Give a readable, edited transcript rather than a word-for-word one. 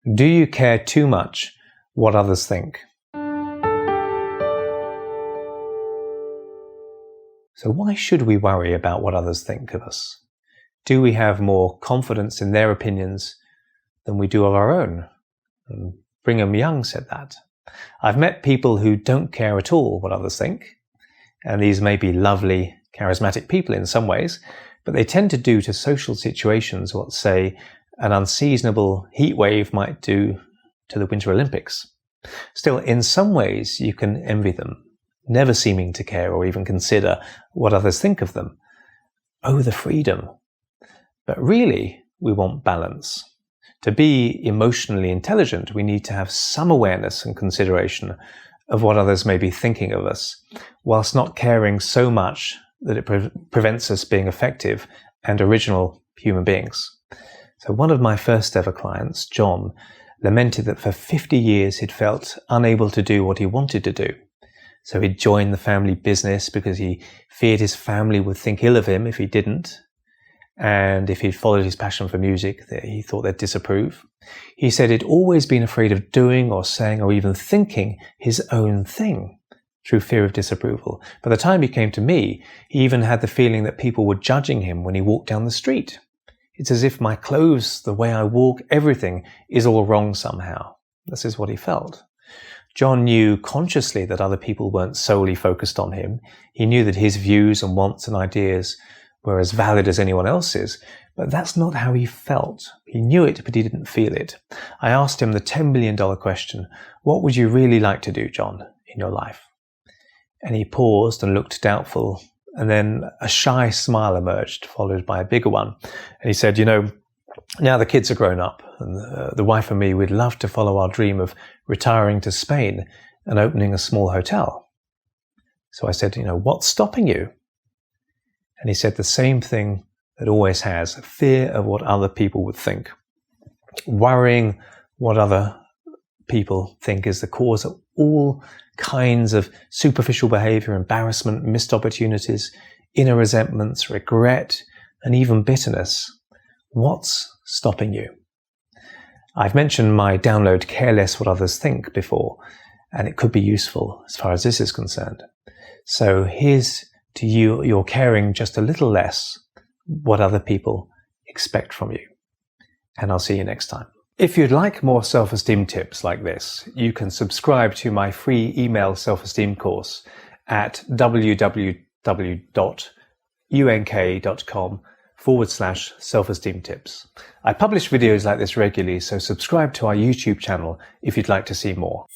Do you care too much what others think? So why should we worry about what others think of us? Do we have more confidence in their opinions than we do of our own? And Brigham Young said that. I've met people who don't care at all what others think, and these may be lovely, charismatic people in some ways, but they tend to do to social situations what, say, an unseasonable heat wave might do to the Winter Olympics. Still, in some ways, you can envy them, never seeming to care or even consider what others think of them. Oh, the freedom. But really, we want balance. To be emotionally intelligent, we need to have some awareness and consideration of what others may be thinking of us, whilst not caring so much that it prevents us being effective and original human beings. So one of my first ever clients, John, lamented that for 50 years he'd felt unable to do what he wanted to do. So he'd joined the family business because he feared his family would think ill of him if he didn't. And if he'd followed his passion for music, he thought they'd disapprove. He said he'd always been afraid of doing or saying or even thinking his own thing through fear of disapproval. By the time he came to me, he even had the feeling that people were judging him when he walked down the street. It's as if my clothes, the way I walk, everything is all wrong somehow. This is what he felt. John knew consciously that other people weren't solely focused on him. He knew that his views and wants and ideas were as valid as anyone else's, but that's not how he felt. He knew it, but he didn't feel it. I asked him the $10 million question, what would you really like to do, John, in your life? And he paused and looked doubtful, and then a shy smile emerged, followed by a bigger one. And he said, now the kids are grown up, and the wife and me, we'd love to follow our dream of retiring to Spain and opening a small hotel. So I said, what's stopping you? And he said the same thing that always has, fear of what other people would think. Worrying what other people think is the cause of all kinds of superficial behavior, embarrassment, missed opportunities, inner resentments, regret, and even bitterness. What's stopping you? I've mentioned my download Care Less What Others Think before, and it could be useful as far as this is concerned. So here's to you, you're caring just a little less what other people expect from you. And I'll see you next time. If you'd like more self-esteem tips like this, you can subscribe to my free email self-esteem course at www.unk.com/self-esteem tips. I publish videos like this regularly, so subscribe to our YouTube channel if you'd like to see more.